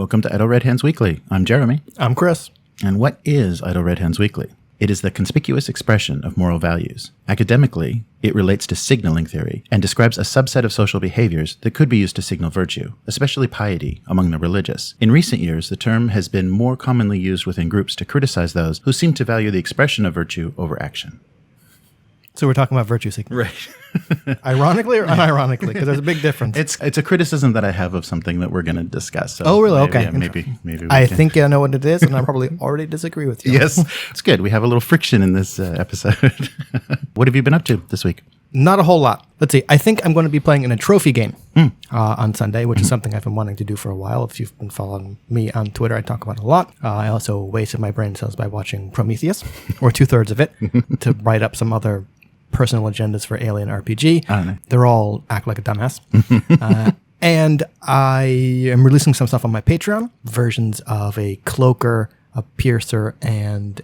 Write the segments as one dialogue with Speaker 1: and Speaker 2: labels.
Speaker 1: Welcome to Idle Red Hands Weekly. I'm Jeremy.
Speaker 2: I'm Chris.
Speaker 1: And what is Idle Red Hands Weekly? It is the conspicuous expression of moral values. Academically, it relates to signaling theory and describes a subset of social behaviors that could be used to signal virtue, especially piety, among the religious. In recent years, the term has been more commonly used within groups to criticize those who seem to value the expression of virtue over action.
Speaker 2: So we're talking about virtue signaling.
Speaker 1: Right.
Speaker 2: Ironically or unironically? Because there's a big difference.
Speaker 1: It's a criticism that I have of something that we're going to discuss. So
Speaker 2: oh, really? Okay.
Speaker 1: Yeah, maybe
Speaker 2: I think I know what it is, and I probably already disagree with you.
Speaker 1: Yes. It's good. We have a little friction in this episode. What have you been up to this week?
Speaker 2: Not a whole lot. Let's see. I think I'm going to be playing in a trophy game on Sunday, which is something I've been wanting to do for a while. If you've been following me on Twitter, I talk about it a lot. I also wasted my brain cells by watching Prometheus, or 2/3 of it, to write up some other personal agendas for Alien RPG.
Speaker 1: No.
Speaker 2: They're all act like a dumbass. And I am releasing some stuff on my Patreon, versions of a cloaker, a piercer, and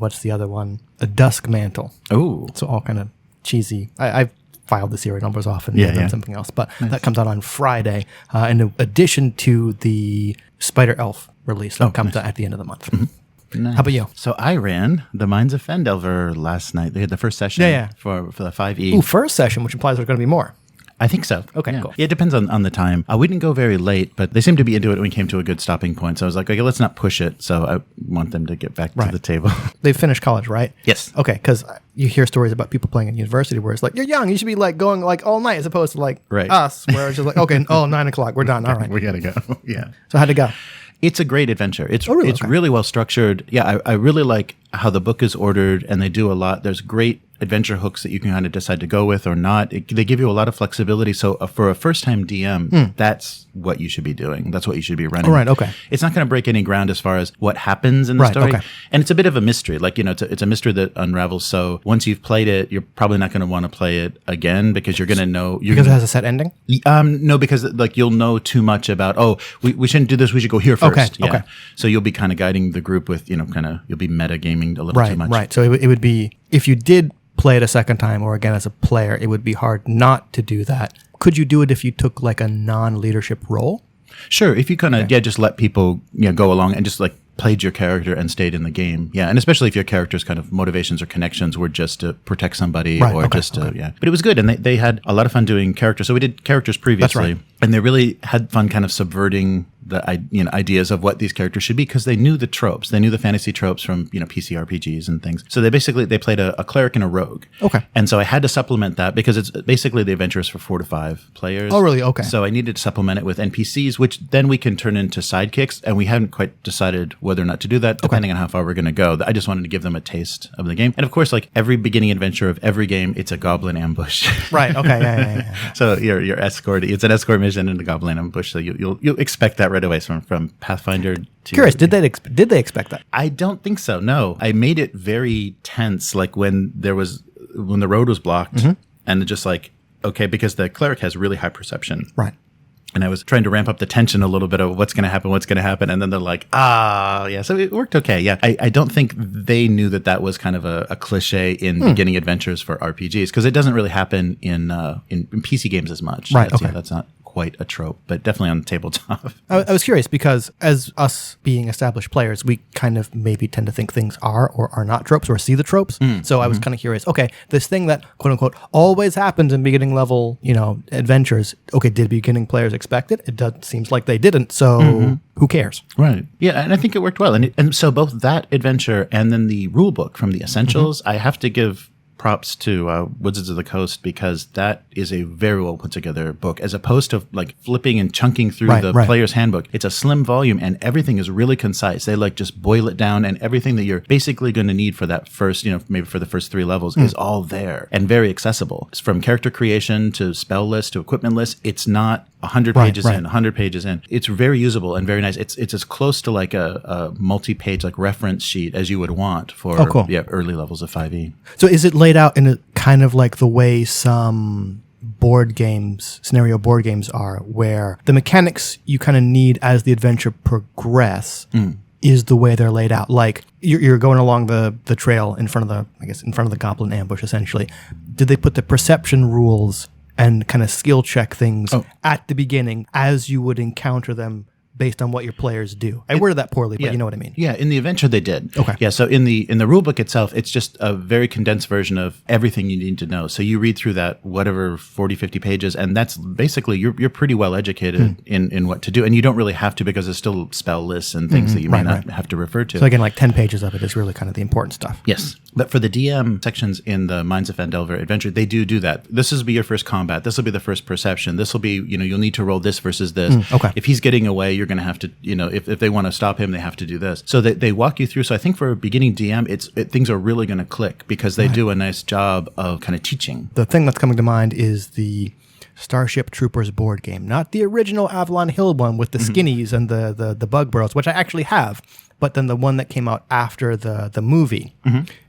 Speaker 2: what's the other one? A dusk mantle.
Speaker 1: Oh.
Speaker 2: So all kind of cheesy. I've filed the serial numbers off and done something else, but that comes out on Friday in addition to the Spider Elf release that comes out at the end of the month. Mm-hmm.
Speaker 1: Nice.
Speaker 2: How about you?
Speaker 1: So I ran the Mines of Phandelver last night. They had the first session for the 5e.
Speaker 2: Ooh, first session, which implies there's going to be more.
Speaker 1: I think so.
Speaker 2: Okay, cool.
Speaker 1: Yeah, it depends on the time. We didn't go very late, but they seemed to be into it when we came to a good stopping point. So I was like, okay, let's not push it. So I want them to get back to the table.
Speaker 2: They've finished college, right?
Speaker 1: Yes.
Speaker 2: Okay, because you hear stories about people playing in university where it's like, you're young, you should be like going like all night as opposed to like us, where it's just like, okay, 9 o'clock, we're done. All right.
Speaker 1: We got to go. Yeah.
Speaker 2: So how'd it go?
Speaker 1: It's a great adventure. It's
Speaker 2: really?
Speaker 1: It's really well structured. Yeah, I really like how the book is ordered, and they do a lot. There's great adventure hooks that you can kind of decide to go with or not. They give you a lot of flexibility. So for a first-time DM, that's what you should be doing. That's what you should be running.
Speaker 2: All right, okay.
Speaker 1: It's not going to break any ground as far as what happens in the story. Okay. And it's a bit of a mystery. Like, it's a mystery that unravels. So once you've played it, you're probably not going to want to play it again because you're going to know.
Speaker 2: Because it has a set ending?
Speaker 1: No, because like you'll know too much about, we shouldn't do this. We should go here first.
Speaker 2: Okay.
Speaker 1: So you'll be kind of guiding the group with, you'll be metagaming a little too much.
Speaker 2: Right. So it would be, if you did play it a second time or again as a player, it would be hard not to do that. Could you do it if you took like a non-leadership role?
Speaker 1: Sure. If you kind of, just let people go along and just like played your character and stayed in the game. Yeah. And especially if your character's kind of motivations or connections were just to protect somebody But it was good. And they had a lot of fun doing characters. So we did characters previously. That's right. And they really had fun kind of subverting the ideas of what these characters should be because they knew the tropes. They knew the fantasy tropes from PC RPGs and things. So they played a cleric and a rogue.
Speaker 2: Okay.
Speaker 1: And so I had to supplement that because it's basically the adventure is for 4 to 5 players.
Speaker 2: Oh, really? Okay.
Speaker 1: So I needed to supplement it with NPCs, which then we can turn into sidekicks. And we haven't quite decided whether or not to do that, depending on how far we're going to go. I just wanted to give them a taste of the game. And of course, like every beginning adventure of every game, it's a goblin ambush.
Speaker 2: Right. Okay. Yeah.
Speaker 1: So you're escorting. It's an escort mission in the goblin ambush. So you'll expect that right away from Pathfinder to.
Speaker 2: Curious, did they expect that?
Speaker 1: I don't think so. No, I made it very tense. Like when the road was blocked, and just like because the cleric has really high perception.
Speaker 2: Right.
Speaker 1: And I was trying to ramp up the tension a little bit of what's going to happen. And then they're like, yeah. So it worked okay. Yeah. I don't think they knew that was kind of a cliche in beginning adventures for RPGs because it doesn't really happen in PC games as much.
Speaker 2: Right.
Speaker 1: That's not quite a trope, but definitely on the tabletop.
Speaker 2: I was curious because as us being established players, we kind of maybe tend to think things are or are not tropes or see the tropes. So I was kind of curious, this thing that quote unquote always happens in beginning level, adventures. Did beginning players expect it? It seems like they didn't. So who cares?
Speaker 1: Right. Yeah. And I think it worked well. And so both that adventure and then the rule book from the Essentials, I have to give props to Wizards of the Coast because that is a very well put together book as opposed to like flipping and chunking through the player's handbook. It's a slim volume and everything is really concise. They like just boil it down and everything that you're basically going to need for that first, maybe for the first 3 levels is all there and very accessible. It's from character creation to spell list to equipment list. It's not 100 pages in, 100 pages in. It's very usable and very nice. It's as close to like a multi-page like reference sheet as you would want for early levels of 5e.
Speaker 2: So is it laid out in a kind of like the way some scenario board games are, where the mechanics you kind of need as the adventure progress is the way they're laid out? Like you're going along the trail in front of the goblin ambush essentially. Did they put the perception rules and kind of skill check things at the beginning as you would encounter them based on what your players do. I worded that poorly, but you know what I mean.
Speaker 1: Yeah, in the adventure they did.
Speaker 2: Okay.
Speaker 1: Yeah, so in the rulebook itself, it's just a very condensed version of everything you need to know. So you read through that, whatever, 40, 50 pages, and that's basically, you're pretty well educated in what to do. And you don't really have to, because there's still spell lists and things that you may not have to refer to.
Speaker 2: So again, like 10 pages of it is really kind of the important stuff.
Speaker 1: Yes. But for the DM sections in the Mines of Phandelver adventure, they do that. This will be your first combat. This will be the first perception. This will be, you'll need to roll this versus this.
Speaker 2: Okay.
Speaker 1: If he's getting away, you're going to have to, if they want to stop him, they have to do this. So they walk you through. So I think for a beginning DM, things are really going to click, because they do a nice job of kind of teaching.
Speaker 2: The thing that's coming to mind is the Starship Troopers board game, not the original Avalon Hill one with the skinnies and the bug burrows, which I actually have, but then the one that came out after the movie.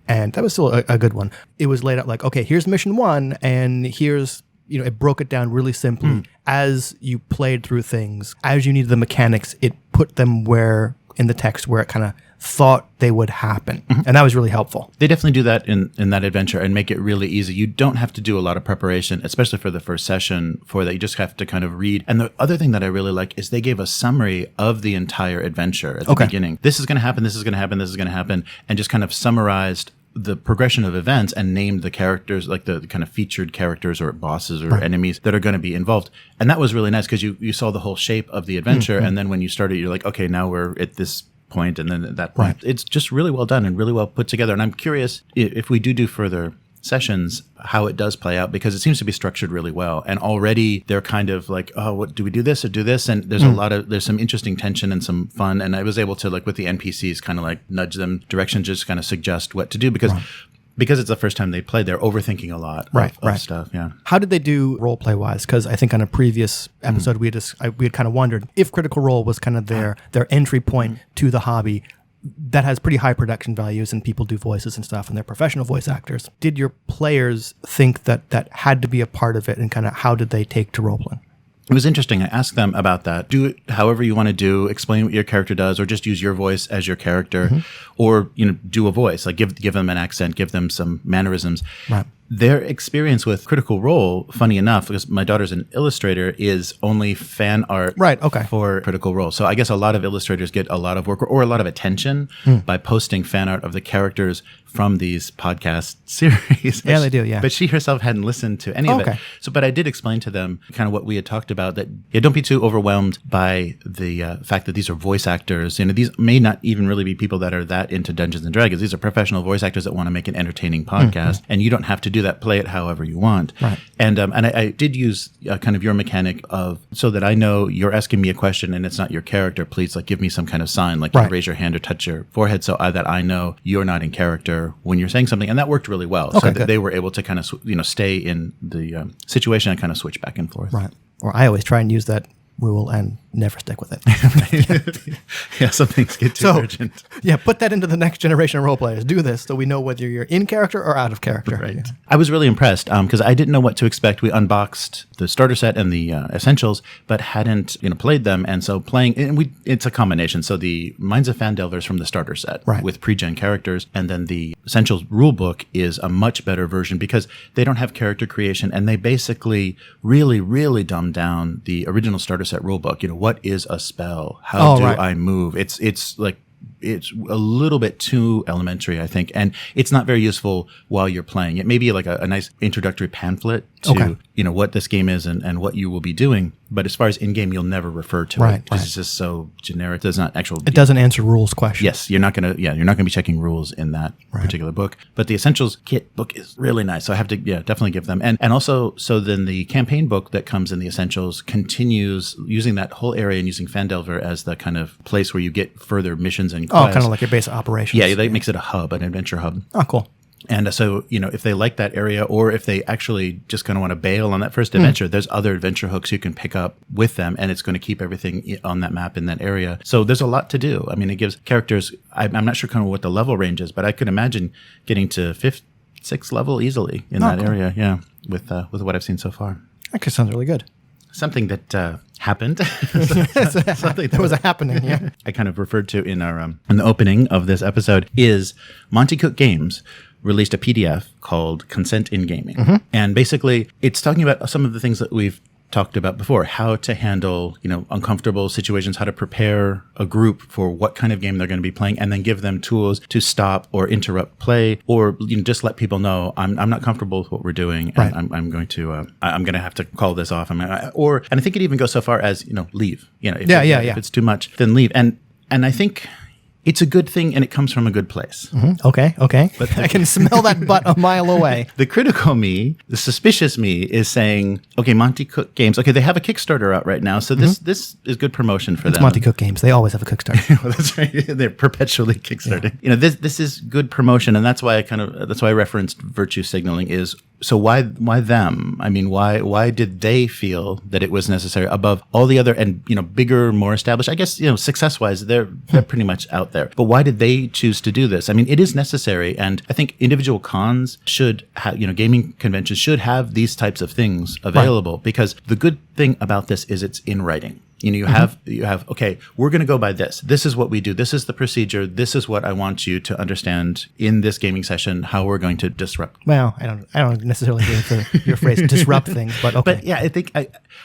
Speaker 2: And that was still a good one. It was laid out like, okay, here's mission 1, and here's, it broke it down really simply. As you played through things, as you needed the mechanics, it put them where in the text where it kind of thought they would happen. And that was really helpful. They
Speaker 1: definitely do that in that adventure and make it really easy. You don't have to do a lot of preparation, especially for the first session for that. You just have to kind of read. And the other thing that I really like is they gave a summary of the entire adventure at the beginning. This is going to happen, this is going to happen, this is going to happen, and just kind of summarized the progression of events and named the characters, like the kind of featured characters or bosses or enemies that are going to be involved. And that was really nice, because you saw the whole shape of the adventure. And then when you started, you're like, okay, now we're at this point, and then at that point. It's just really well done and really well put together. And I'm curious if we do further sessions, how it does play out, because it seems to be structured really well. And already they're kind of like, oh, what do we do this or do this? And there's there's some interesting tension and some fun. And I was able to, like, with the NPCs, kind of like nudge them direction, just kind of suggest what to do, because it's the first time they play, they're overthinking a lot of stuff. Yeah.
Speaker 2: How did they do role play wise? Because I think on a previous episode we had kind of wondered if Critical Role was kind of their entry point to the hobby. That has pretty high production values, and people do voices and stuff, and they're professional voice actors. Did your players think that had to be a part of it, and kind of how did they take to role playing?
Speaker 1: It was interesting. I asked them about that. Do it however you want to do, explain what your character does, or just use your voice as your character, or, do a voice, like give them an accent, give them some mannerisms.
Speaker 2: Right.
Speaker 1: Their experience with Critical Role, funny enough, because my daughter's an illustrator, is only fan art for Critical Role. So I guess a lot of illustrators get a lot of work or a lot of attention by posting fan art of the characters from these podcast series.
Speaker 2: Yeah, they do, yeah.
Speaker 1: But she herself hadn't listened to any of it. So, but I did explain to them kind of what we had talked about, that don't be too overwhelmed by the fact that these are voice actors. These may not even really be people that are that into Dungeons and Dragons. These are professional voice actors that want to make an entertaining podcast, and you don't have to do that. Play it however you want.
Speaker 2: Right.
Speaker 1: And I did use kind of your mechanic of, so that I know you're asking me a question and it's not your character, please, like, give me some kind of sign, like raise your hand or touch your forehead, so that I know you're not in character when you're saying something. And that worked really well. So that they were able to kind of stay in the situation and kind of switch back and forth.
Speaker 2: Right. Or I always try and use that rule and never stick with it.
Speaker 1: Yeah, some things get too urgent.
Speaker 2: Yeah, put that into the next generation of role players. Do this so we know whether you're in character or out of character.
Speaker 1: Right.
Speaker 2: Yeah.
Speaker 1: I was really impressed because I didn't know what to expect. We unboxed the starter set and the essentials, but hadn't played them. And so playing, and it's a combination. So the Mines of Phandelver is from the starter set with pre-gen characters, and then the essentials rulebook is a much better version because they don't have character creation, and they basically really, really dumb down the original starter set rulebook. What is a spell? How do I move? It's like, it's a little bit too elementary, I think, and it's not very useful while you're playing. It may be like a nice introductory pamphlet to what this game is and what you will be doing. But as far as in-game, you'll never refer to it because it's just so generic. There's not actual.
Speaker 2: It doesn't answer rules questions.
Speaker 1: Yes, you're not gonna be checking rules in that particular book. But the Essentials Kit book is really nice, so I have to definitely give them. And also, so then the campaign book that comes in the Essentials continues using that whole area and using Phandelver as the kind of place where you get further missions and quests.
Speaker 2: Oh, kind of like your base of operations.
Speaker 1: Yeah, that makes it a hub, an adventure hub.
Speaker 2: Oh, cool.
Speaker 1: And so, if they like that area, or if they actually just kind of want to bail on that first adventure, there's other adventure hooks you can pick up with them, and it's going to keep everything on that map in that area. So there's a lot to do. I mean, it gives characters, I'm not sure kind of what the level range is, but I could imagine getting to 5th, 6th level easily in that area. Yeah, with what I've seen so far.
Speaker 2: That sounds really good.
Speaker 1: Something that happened.
Speaker 2: There was a happening. Yeah,
Speaker 1: I kind of referred to in our in the opening of this episode is Monty Cooke Games released a PDF called Consent in Gaming, and basically it's talking about some of the things that we've talked about before, how to handle, uncomfortable situations, how to prepare a group for what kind of game they're going to be playing, and then give them tools to stop or interrupt play, or just let people know I'm not comfortable with what we're doing, and I'm going to have to call this off. And I think it even goes so far as leave. If it's too much, then leave. And I think it's a good thing, and it comes from a good place.
Speaker 2: Mm-hmm. Okay. But I can smell that butt a mile away.
Speaker 1: The critical me, the suspicious me, is saying, okay, Monty Cooke Games, okay, they have a Kickstarter out right now, so this is good promotion for them.
Speaker 2: It's Monty Cooke Games. They always have a Kickstarter.
Speaker 1: Well, that's right. They're perpetually Kickstarting. Yeah. This is good promotion, and that's why I referenced virtue signaling is. So why them? I mean, why did they feel that it was necessary above all the other and bigger, more established? I guess success-wise, they're pretty much out there. But why did they choose to do this? I mean, it is necessary, and I think individual cons should have, gaming conventions should have these types of things available because the good thing about this is it's in writing. You have, okay, we're going to go by this. This is what we do. This is the procedure. This is what I want you to understand in this gaming session, how we're going to disrupt.
Speaker 2: Well, I don't necessarily agree with your phrase, disrupt things, but okay.
Speaker 1: But yeah, I think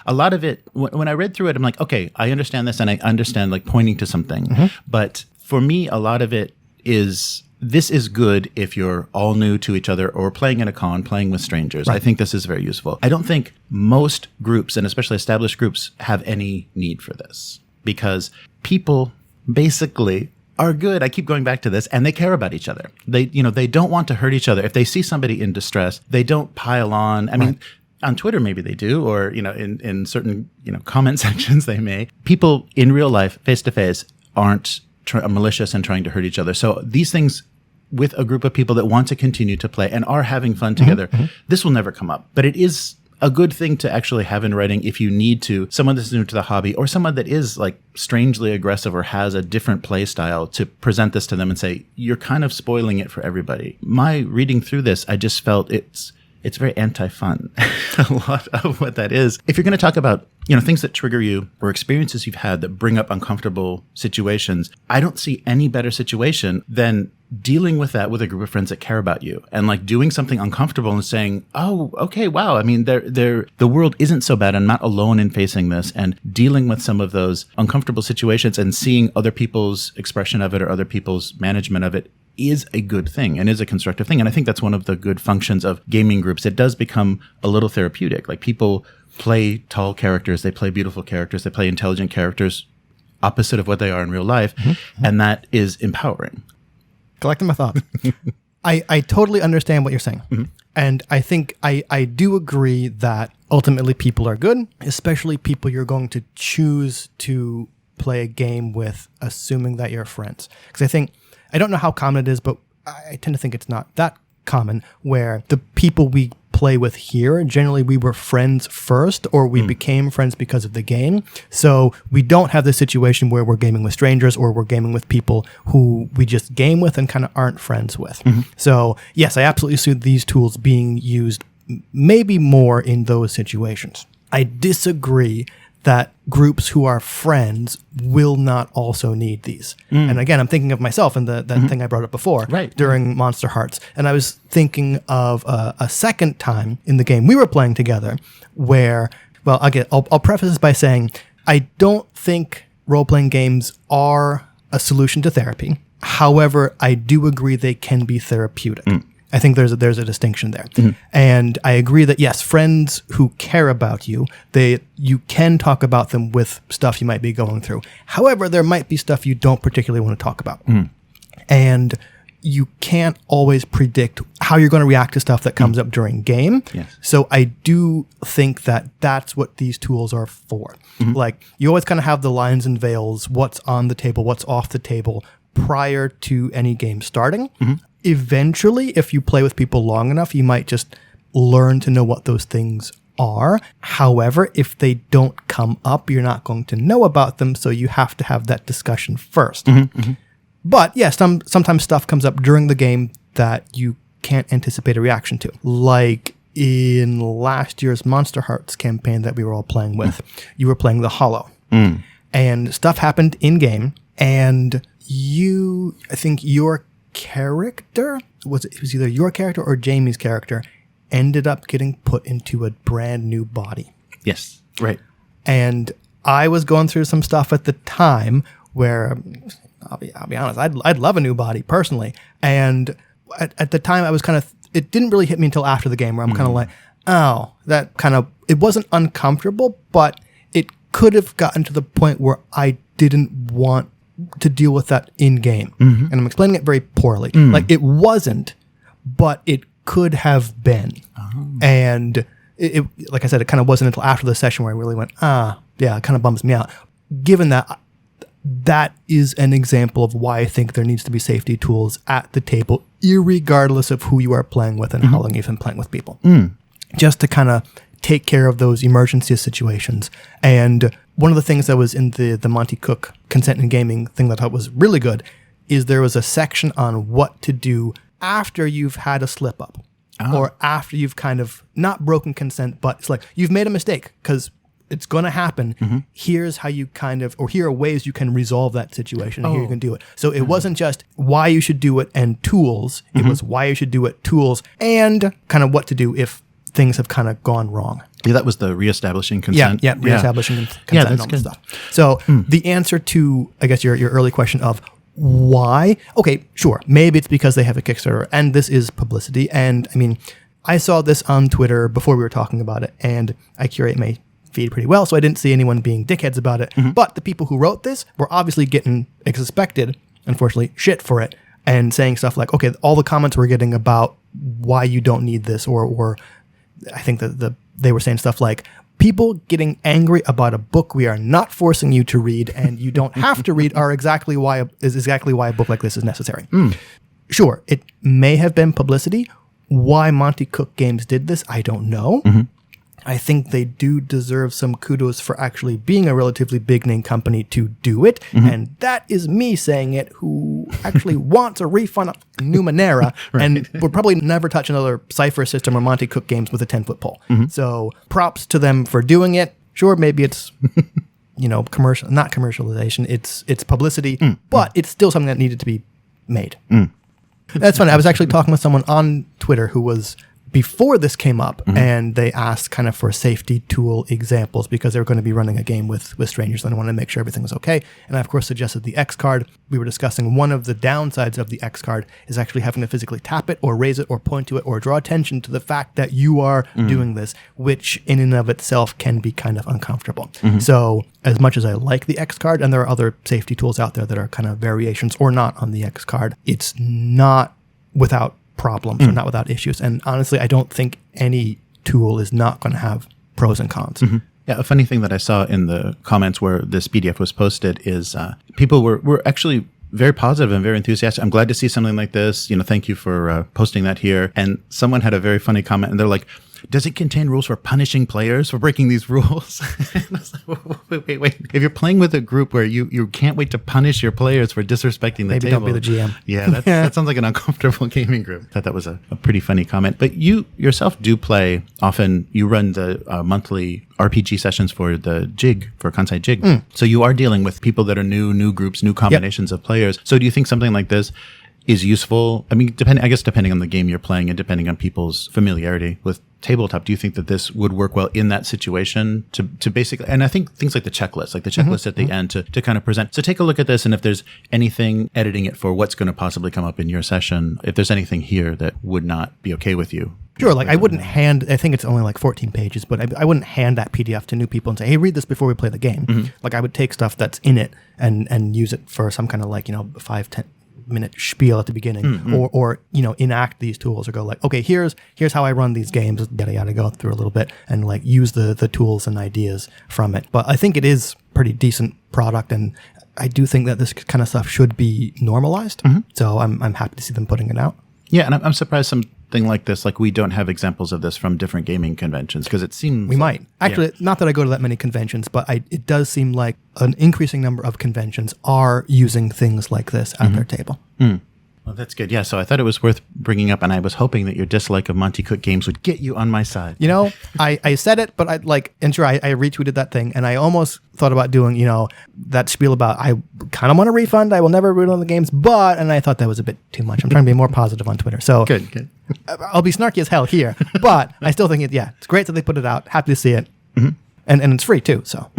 Speaker 1: a lot of it, when I read through it, I'm like, okay, I understand this and I understand like pointing to something. Mm-hmm. But for me, a lot of it is, this is good if you're all new to each other or playing at a con, playing with strangers. Right. I think this is very useful. I don't think most groups, and especially established groups, have any need for this because people basically are good. I keep going back to this, and they care about each other. They don't want to hurt each other. If they see somebody in distress, they don't pile on. I mean, on Twitter, maybe they do, or, in certain, comment sections, they may. People in real life, face to face, aren't malicious and trying to hurt each other. So these things with a group of people that want to continue to play and are having fun together, this will never come up. But it is a good thing to actually have in writing if you need to, someone that's new to the hobby or someone that is like strangely aggressive or has a different play style, to present this to them and say, you're kind of spoiling it for everybody. My reading through this, I just felt it's very anti-fun, a lot of what that is. If you're going to talk about, things that trigger you or experiences you've had that bring up uncomfortable situations, I don't see any better situation than dealing with that with a group of friends that care about you and like doing something uncomfortable and saying, oh, okay, wow. I mean, the world isn't so bad. I'm not alone in facing this, and dealing with some of those uncomfortable situations and seeing other people's expression of it or other people's management of it is a good thing and is a constructive thing. And I think that's one of the good functions of gaming groups. It does become a little therapeutic. Like people play tall characters, they play beautiful characters, they play intelligent characters opposite of what they are in real life. And that is empowering.
Speaker 2: Collecting my thoughts. I totally understand what you're saying. And I think I do agree that ultimately people are good, especially people you're going to choose to play a game with, assuming that you're friends. Because I don't know how common it is, but I tend to think it's not that common, where the people we play with here, generally we were friends first, or we became friends because of the game. So we don't have the situation where we're gaming with strangers or we're gaming with people who we just game with and kind of aren't friends with. So yes, I absolutely see these tools being used maybe more in those situations. I disagree that groups who are friends will not also need these. And again, I'm thinking of myself and that thing I brought up before during Monster Hearts. And I was thinking of a second time in the game we were playing together where, well, I'll preface this by saying, I don't think role-playing games are a solution to therapy. However, I do agree they can be therapeutic. I think there's a distinction there. And I agree that, yes, friends who care about you, you can talk about them with stuff you might be going through. However, there might be stuff you don't particularly want to talk about. And you can't always predict how you're going to react to stuff that comes up during game. So I do think that that's what these tools are for. Like, you always kind of have the lines and veils, what's on the table, what's off the table, prior to any game starting. Eventually, if you play with people long enough, you might just learn to know what those things are. However, if they don't come up, you're not going to know about them, so you have to have that discussion first. But yes, sometimes stuff comes up during the game that you can't anticipate a reaction to. Like in last year's Monster Hearts campaign that we were all playing with, you were playing the Hollow. And stuff happened in-game, and I think your character, it was either your character or Jamie's character, ended up getting put into a brand new body.
Speaker 1: Yes. Right.
Speaker 2: And I was going through some stuff at the time where, I'll be honest, I'd love a new body personally. And at the time, I was kind of, it didn't really hit me until after the game where I'm kind of like, oh, that kind of, it wasn't uncomfortable, but it could have gotten to the point where I didn't want to deal with that in game. And I'm explaining it very poorly. Like it wasn't, but it could have been. And it, like I said, it kind of wasn't until after the session where I really went, yeah, it kind of bums me out. Given that, that is an example of why I think there needs to be safety tools at the table, irregardless of who you are playing with and how long you've been playing with people. Just to kind of take care of those emergency situations. And one of the things that was in the Monty Cooke Consent in Gaming thing that I thought was really good is there was a section on what to do after you've had a slip up or after you've kind of not broken consent, but it's like you've made a mistake because it's going to happen. Here's how you kind of, or here are ways you can resolve that situation. And here you can do it. So it wasn't just why you should do it and tools. It was why you should do it, tools, and kind of what to do if things have kind of gone wrong.
Speaker 1: Yeah, that was the reestablishing consent.
Speaker 2: Yeah, reestablishing consent and all that stuff. So the answer to, I guess, your early question of why, okay, sure, maybe it's because they have a Kickstarter and this is publicity. And I mean, I saw this on Twitter before we were talking about it, and I curate my feed pretty well, so I didn't see anyone being dickheads about it. But the people who wrote this were obviously getting expected, unfortunately, shit for it, and saying stuff like, okay, all the comments we're getting about why you don't need this, or I think that they were saying stuff like, people getting angry about a book we are not forcing you to read and you don't have to read is exactly why a book like this is necessary. Sure, it may have been publicity. Why Monty Cooke Games did this, I don't know. I think they do deserve some kudos for actually being a relatively big name company to do it. And that is me saying it, who actually wants a refund of Numenera and would probably never touch another Cypher system or Monty Cooke Games with a 10-foot pole. So props to them for doing it. Sure, maybe it's, not commercialization, it's publicity, but it's still something that needed to be made. That's funny. I was actually talking with someone on Twitter who was, before this came up, and they asked kind of for safety tool examples because they were going to be running a game with strangers and I wanted to make sure everything was okay. And I, of course, suggested the X card. We were discussing one of the downsides of the X card is actually having to physically tap it or raise it or point to it or draw attention to the fact that you are doing this, which in and of itself can be kind of uncomfortable. So as much as I like the X card, and there are other safety tools out there that are kind of variations or not on the X card, it's not without problems or not without issues. And honestly, I don't think any tool is not going to have pros and cons.
Speaker 1: Yeah, a funny thing that I saw in the comments where this PDF was posted is people were actually very positive and very enthusiastic. I'm glad to see something like this. Thank you for posting that here. And someone had a very funny comment, and they're like, does it contain rules for punishing players for breaking these rules? And I was like, wait. If you're playing with a group where you can't wait to punish your players for disrespecting the
Speaker 2: Maybe
Speaker 1: table.
Speaker 2: don't be the GM.
Speaker 1: Yeah, that sounds like an uncomfortable gaming group. I thought that was a pretty funny comment. But you yourself do play often. You run the monthly RPG sessions for the Jig, for Kansai Jig. So you are dealing with people that are new groups, new combinations of players. So do you think something like this is useful? I mean, depending on the game you're playing and depending on people's familiarity with tabletop, do you think that this would work well in that situation to basically, and I think things like the checklist at the end to kind of present. So take a look at this, and if there's anything, editing it for what's going to possibly come up in your session, if there's anything here that would not be okay with you.
Speaker 2: Sure, like I wouldn't I think it's only like 14 pages, but I wouldn't hand that PDF to new people and say, hey, read this before we play the game. Like I would take stuff that's in it and use it for some kind of 5-10 minute spiel at the beginning, or enact these tools, or go like, okay, here's how I run these games, yada yada, go through a little bit and use the tools and ideas from it. But I think it is pretty decent product, and I do think that this kind of stuff should be normalized. So I'm happy to see them putting it out. Yeah, and I'm surprised something like this, we don't have examples of this from different gaming conventions, because it seems we might actually, not that I go to that many conventions, but it does seem like an increasing number of conventions are using things like this at their table. Well, that's good. Yeah, so I thought it was worth bringing up, and I was hoping that your dislike of Monty Cooke Games would get you on my side. I said it, but I retweeted that thing, and I almost thought about doing, that spiel about, I kind of want a refund, I will never root on the games, and I thought that was a bit too much. I'm trying to be more positive on Twitter. So good. I'll be snarky as hell here, but I still think it's great that they put it out. Happy to see it. And it's free too, so.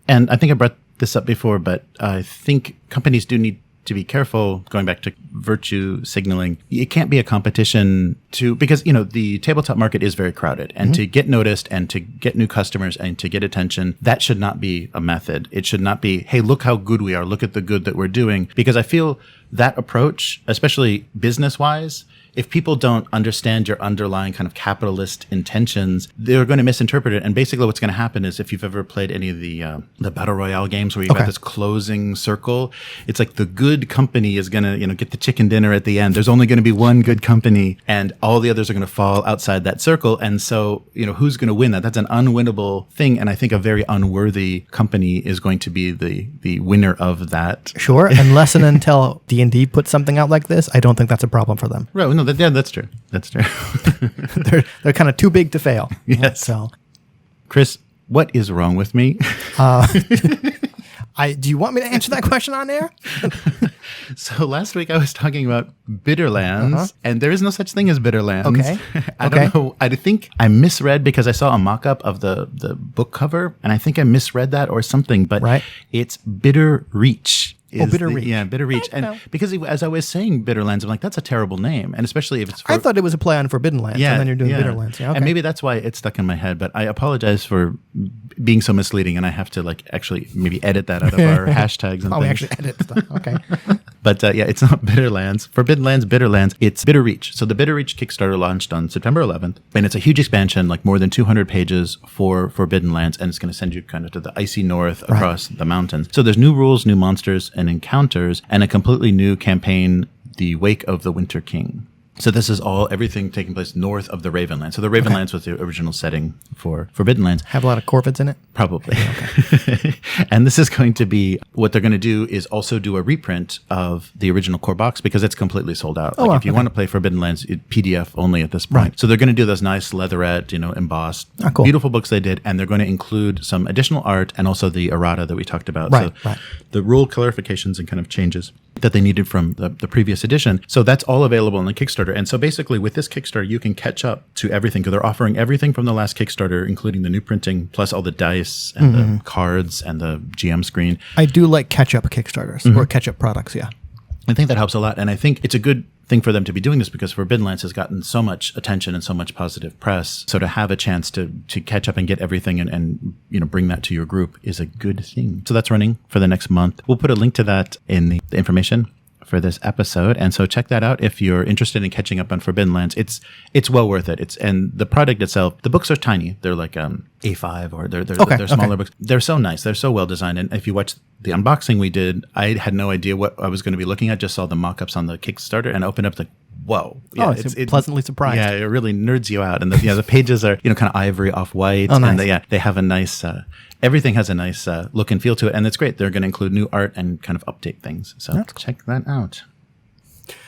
Speaker 1: And I think I brought this up before, but I think companies do need to be careful, going back to virtue signaling. It can't be a competition because, the tabletop market is very crowded, and to get noticed and to get new customers and to get attention, that should not be a method. It should not be, hey, look how good we are. Look at the good that we're doing. Because I feel that approach, especially business-wise, if people don't understand your underlying kind of capitalist intentions, they're going to misinterpret it. And basically what's going to happen is, if you've ever played any of the Battle Royale games where you've got this closing circle, it's like the good company is going to, get the chicken dinner at the end. There's only going to be one good company, and all the others are going to fall outside that circle. And so, who's going to win that? That's an unwinnable thing. And I think a very unworthy company is going to be the winner of that.
Speaker 2: Sure. Unless and until D&D puts something out like this, I don't think that's a problem for them.
Speaker 1: Right. No, that's true. That's true.
Speaker 2: they're kind of too big to fail.
Speaker 1: Yes.
Speaker 2: So,
Speaker 1: Chris, what is wrong with me?
Speaker 2: Do you want me to answer that question on air?
Speaker 1: So last week I was talking about Bitterlands, and there is no such thing as Bitterlands.
Speaker 2: Okay.
Speaker 1: I don't know. I think I misread because I saw a mock-up of the book cover, and I think I misread that or something, but it's Bitter Reach.
Speaker 2: Bitter Reach.
Speaker 1: Yeah, Bitter Reach. And because as I was saying Bitterlands, I'm like, that's a terrible name. And especially if it's
Speaker 2: I thought it was a play on Forbidden Lands, and then you're doing Bitterlands. Yeah, okay.
Speaker 1: And maybe that's why it stuck in my head, but I apologize for being so misleading, and I have to actually maybe edit that out of our hashtags and things.
Speaker 2: We actually edit stuff. Okay.
Speaker 1: But it's not Bitterlands. Forbidden Lands, Bitterlands. It's Bitter Reach. So the Bitter Reach Kickstarter launched on September 11th, and it's a huge expansion, like more than 200 pages for Forbidden Lands, and it's going to send you kind of to the icy north across the mountains. So there's new rules, new monsters, and encounters, and a completely new campaign, The Wake of the Winter King. So this is everything taking place north of the Ravenlands. So the Ravenlands was the original setting for Forbidden Lands.
Speaker 2: Have a lot of corvids in it?
Speaker 1: Probably. Okay. And this is going to be, what they're going to do is also do a reprint of the original core box, because it's completely sold out. If you want to play Forbidden Lands, PDF only at this point. Right. So they're going to do those nice leatherette, embossed, beautiful books they did, and they're going to include some additional art and also the errata that we talked about.
Speaker 2: Right.
Speaker 1: So the rule clarifications and kind of changes that they needed from the previous edition. So that's all available on the Kickstarter. And so basically with this Kickstarter, you can catch up to everything, because they're offering everything from the last Kickstarter, including the new printing, plus all the dice and the cards and the GM screen.
Speaker 2: I do like catch-up Kickstarters or catch-up products, yeah.
Speaker 1: I think that helps a lot. And I think it's a good thing for them to be doing this, because Forbidden Lands has gotten so much attention and so much positive press. So to have a chance to catch up and get everything and bring that to your group is a good thing. So that's running for the next month. We'll put a link to that in the information for this episode, and so check that out if you're interested in catching up on Forbidden Lands. It's well worth it. And the product itself, the books are tiny. They're like A5, or they're smaller books. They're so nice. They're so well designed. And if you watch the unboxing we did, I had no idea what I was going to be looking at. Just saw the mock-ups on the Kickstarter and opened up the whoa.
Speaker 2: Yeah, it's pleasantly surprised.
Speaker 1: Yeah, it really nerds you out. And the pages are, kind of ivory off-white.
Speaker 2: Oh, nice.
Speaker 1: And they have a nice, everything has a nice look and feel to it. And it's great. They're going to include new art and kind of update things. So check that out.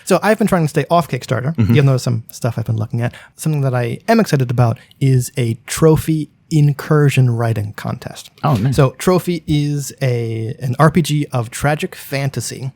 Speaker 2: So I've been trying to stay off Kickstarter, even though some stuff I've been looking at. Something that I am excited about is a trophy incursion writing contest.
Speaker 1: Oh, nice.
Speaker 2: So Trophy is an RPG of tragic fantasy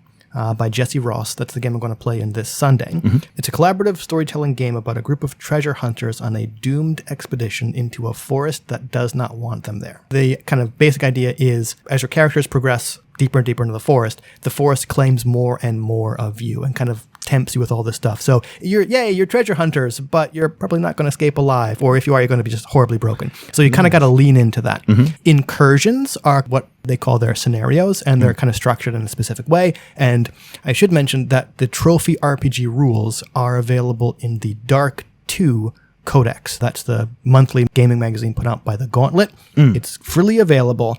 Speaker 2: by Jesse Ross. That's the game I'm going to play in this Sunday. It's a collaborative storytelling game about a group of treasure hunters on a doomed expedition into a forest that does not want them there. The kind of basic idea is, as your characters progress deeper and deeper into the forest claims more and more of you and kind of tempts you with all this stuff. So you're treasure hunters, but you're probably not going to escape alive. Or if you are, you're going to be just horribly broken. So you kind of got to lean into that. Incursions are what they call their scenarios, and they're kind of structured in a specific way. And I should mention that the Trophy RPG rules are available in the Dark 2 Codex. That's the monthly gaming magazine put out by the Gauntlet. It's freely available.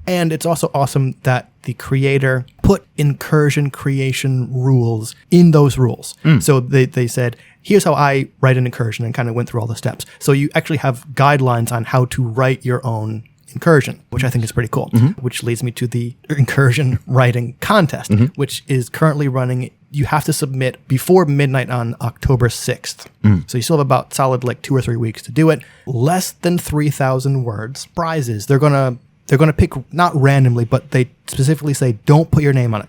Speaker 2: And it's also awesome that the creator put incursion creation rules in those rules. So they said, here's how I write an incursion, and kind of went through all the steps. So you actually have guidelines on how to write your own incursion, which I think is pretty cool. Which leads me to the incursion writing contest, which is currently running. You have to submit before midnight on October 6th. So you still have about solid 2 or 3 weeks to do it. Less than 3,000 words. Prizes. They're going to pick, not randomly, but they specifically say, don't put your name on it.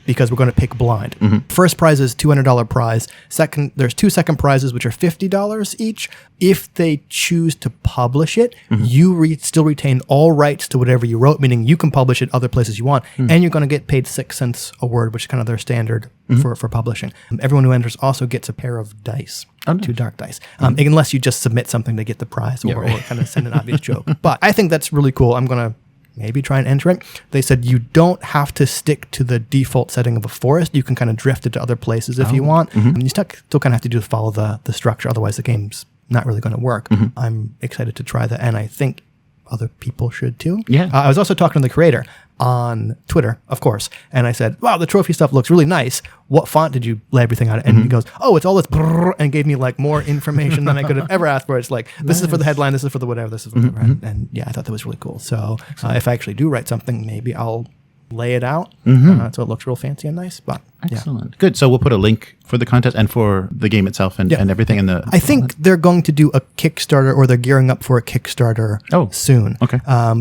Speaker 2: because we're going to pick blind. First prize is $200 prize. Second, there's 2 second prizes, which are $50 each. If they choose to publish it, you still retain all rights to whatever you wrote, meaning you can publish it other places you want, and you're going to get paid 6 cents a word, which is kind of their standard for publishing. Everyone who enters also gets a pair of dice. 2 dark dice, unless you just submit something to get the prize or kind of send an obvious joke. But I think that's really cool. I'm going to maybe try and enter it. They said you don't have to stick to the default setting of a forest. You can kind of drift it to other places if you want. And you still kind of have to follow the structure. Otherwise, the game's not really going to work. I'm excited to try that, and I think other people should too.
Speaker 1: Yeah.
Speaker 2: I was also talking to the creator on Twitter, of course, and I said, wow, the trophy stuff looks really nice. What font did you lay everything on? And he goes, oh, it's all this brrr, and gave me like more information than I could have ever asked for. It's like, this is for the headline, this is for the whatever, this is for whatever. And yeah, I thought that was really cool. So if I actually do write something, maybe I'll lay it out so it looks real fancy and nice. But
Speaker 1: excellent. Yeah. Good. So we'll put a link for the contest and for the game itself and everything in the...
Speaker 2: I think they're going to do a Kickstarter, or they're gearing up for a Kickstarter soon.
Speaker 1: Okay.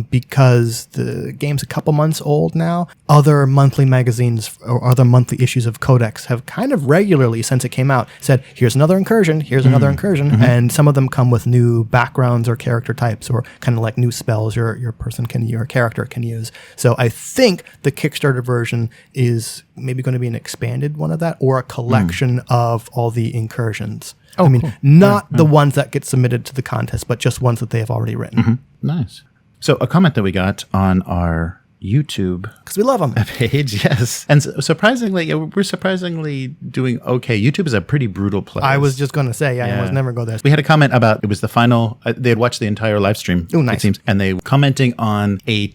Speaker 2: Because the game's a couple months old now. Other monthly magazines or other monthly issues of Codex have kind of regularly, since it came out, said, here's another incursion, here's another incursion. And some of them come with new backgrounds or character types, or kind of like new spells your character can use. So I think the Kickstarter version is maybe going to be an expanded one of that, or a collection of all the incursions. I mean, not the ones that get submitted to the contest, but just ones that they have already written.
Speaker 1: Nice. So a comment that we got on our YouTube,
Speaker 2: because we love them,
Speaker 1: page, yes, and surprisingly, we're surprisingly doing okay. YouTube is a pretty brutal place.
Speaker 2: I was just going to say, I almost never go there.
Speaker 1: We had a comment about, it was the final, they had watched the entire live stream,
Speaker 2: nice.
Speaker 1: It seems, and they were commenting on a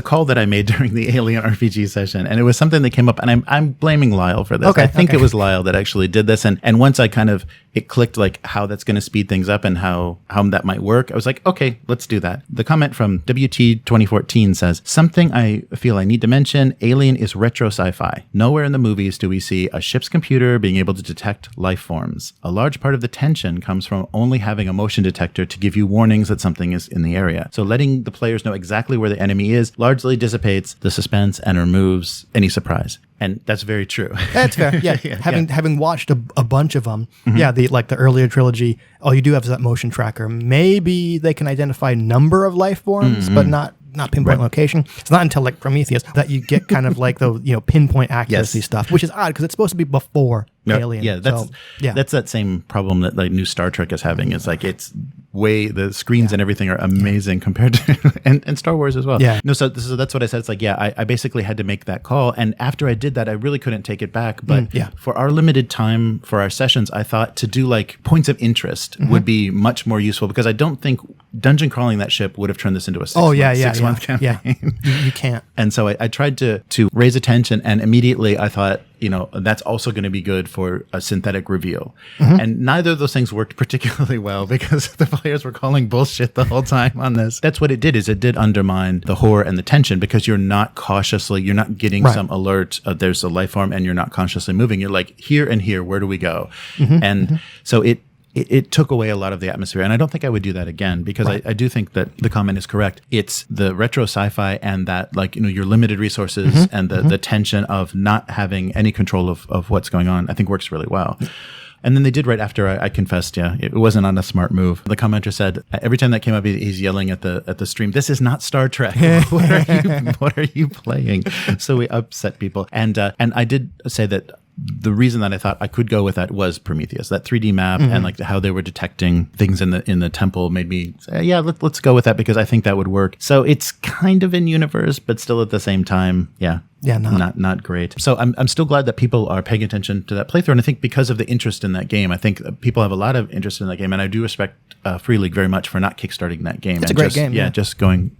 Speaker 1: call that I made during the Alien RPG session, and it was something that came up, and I'm blaming Lyle for this. I think it was Lyle that actually did this, and once I kind of, it clicked like how that's going to speed things up and how that might work, I was like, okay, let's do that. The comment from WT 2014 says, something I feel I need to mention, Alien is retro sci-fi. Nowhere in the movies do we see a ship's computer being able to detect life forms. A large part of the tension comes from only having a motion detector to give you warnings that something is in the area. So letting the players know exactly where the enemy is largely dissipates the suspense and removes any surprise. And that's very true.
Speaker 2: That's fair. Yeah. Having watched a bunch of them, the earlier trilogy, all you do have is that motion tracker. Maybe they can identify number of life forms, but not pinpoint location. It's not until like Prometheus that you get kind of like the pinpoint accuracy stuff, which is odd because it's supposed to be before Alien.
Speaker 1: Yeah, that's that same problem that like new Star Trek is having. Is like it's the screens and everything are amazing compared to and Star Wars as well.
Speaker 2: Yeah.
Speaker 1: No, so that's what I said. It's like I basically had to make that call, and after I did that, I really couldn't take it back. But for our limited time for our sessions, I thought to do like points of interest would be much more useful, because I don't think dungeon crawling that ship would have turned this into a 6 month campaign.
Speaker 2: Yeah. You can't.
Speaker 1: And so I tried to raise attention, and immediately I thought, that's also going to be good for a synthetic reveal. And neither of those things worked particularly well, because the players were calling bullshit the whole time on this. That's what it did, is it did undermine the horror and the tension, because you're not getting some alert of there's a life form and you're not consciously moving. You're like, here and here, where do we go? So it took away a lot of the atmosphere, and I don't think I would do that again, because I do think that the comment is correct. It's the retro sci-fi and that your limited resources and the tension of not having any control of what's going on, I think works really well. And then they did right after I confessed, it wasn't on a smart move. The commenter said every time that came up, he's yelling at the stream, "This is not Star Trek. What are you playing?" So we upset people, and I did say that the reason that I thought I could go with that was Prometheus. That 3D map and like how they were detecting things in the temple made me say, let's go with that, because I think that would work. So it's kind of in universe, but still at the same time, not great. So I'm still glad that people are paying attention to that playthrough, and I think because of the interest in that game, I think people have a lot of interest in that game, and I do respect Free League very much for not kickstarting that game.
Speaker 2: It's a great game.
Speaker 1: Yeah, just going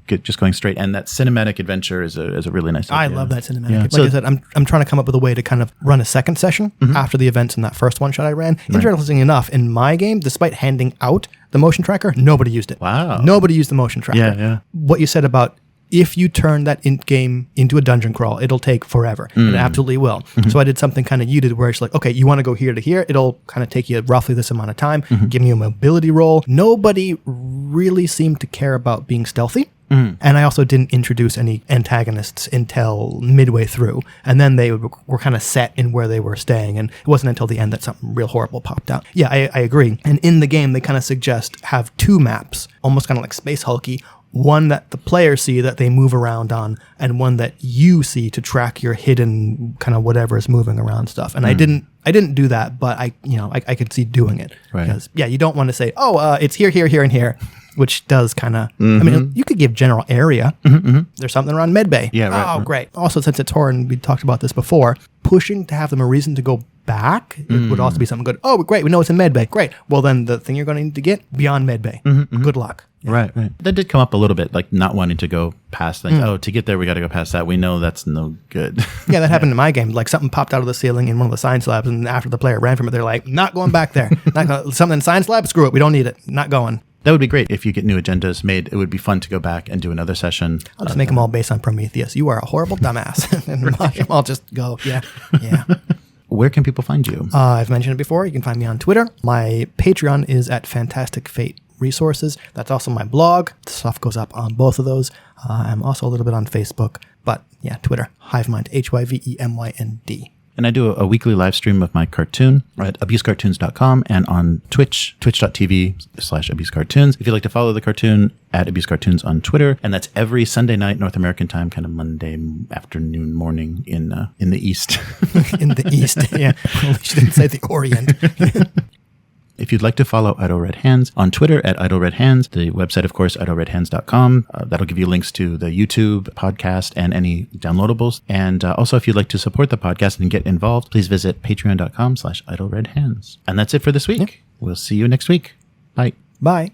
Speaker 1: straight, and that cinematic adventure is a really nice idea.
Speaker 2: I love that cinematic. Yeah. Like I said, I'm trying to come up with a way to kind of run a second session after the events in that first one shot I ran. Right. Interestingly enough, in my game, despite handing out the motion tracker, nobody used it.
Speaker 1: Wow.
Speaker 2: Nobody used the motion tracker.
Speaker 1: Yeah.
Speaker 2: What you said about, if you turn that game into a dungeon crawl, it'll take forever. It absolutely will. So I did something kind of you did, where it's like, okay, you want to go here to here. It'll kind of take you roughly this amount of time, give you a mobility roll. Nobody really seemed to care about being stealthy. And I also didn't introduce any antagonists until midway through. And then they were kind of set in where they were staying. And it wasn't until the end that something real horrible popped out. Yeah, I agree. And in the game, they kind of suggest have 2 maps, almost kind of like Space Hulky. One that the players see that they move around on, and one that you see to track your hidden kind of whatever is moving around stuff. And I didn't do that, but I could see doing it.
Speaker 1: Right.
Speaker 2: Because you don't want to say, it's here, here, here, and here, which does kind of. I mean, you could give general area. There's something around Medbay.
Speaker 1: Yeah. Right.
Speaker 2: Oh, great. Also, since it's horror, and we talked about this before, pushing to have them a reason to go back it would also be something good. Oh, great. We know it's in Medbay. Great. Well, then the thing you're going to need to get beyond Medbay. Good luck. Yeah.
Speaker 1: Right. That did come up a little bit, like not wanting to go past, like, to get there, we got to go past that. We know that's no good.
Speaker 2: Yeah, that happened in my game. Like something popped out of the ceiling in one of the science labs, and after the player ran from it, they're like, not going back there. Something in science lab? Screw it. We don't need it. Not going.
Speaker 1: That would be great if you get new agendas made. It would be fun to go back and do another session.
Speaker 2: I'll just make them all based on Prometheus. You are a horrible dumbass. And I'll just go, yeah.
Speaker 1: Where can people find you?
Speaker 2: I've mentioned it before. You can find me on Twitter. My Patreon is at Fantastic Fate Resources. That's also my blog. The stuff goes up on both of those. I'm also a little bit on Facebook, but yeah, Twitter, Hivemind, HYVEMYND.
Speaker 1: And I do a weekly live stream of my cartoon at abusecartoons.com and on Twitch, twitch.tv/abusecartoons. If you'd like to follow the cartoon, at abusecartoons on Twitter. And that's every Sunday night, North American time, kind of Monday afternoon, morning in the East.
Speaker 2: In the East, yeah. Well, you didn't say the Orient.
Speaker 1: If you'd like to follow Idle Red Hands on Twitter at Idle Red Hands, the website, of course, idleredhands.com. That'll give you links to the YouTube podcast and any downloadables. And also, if you'd like to support the podcast and get involved, please visit patreon.com/idleredhands. And that's it for this week. We'll see you next week. Bye.
Speaker 2: Bye.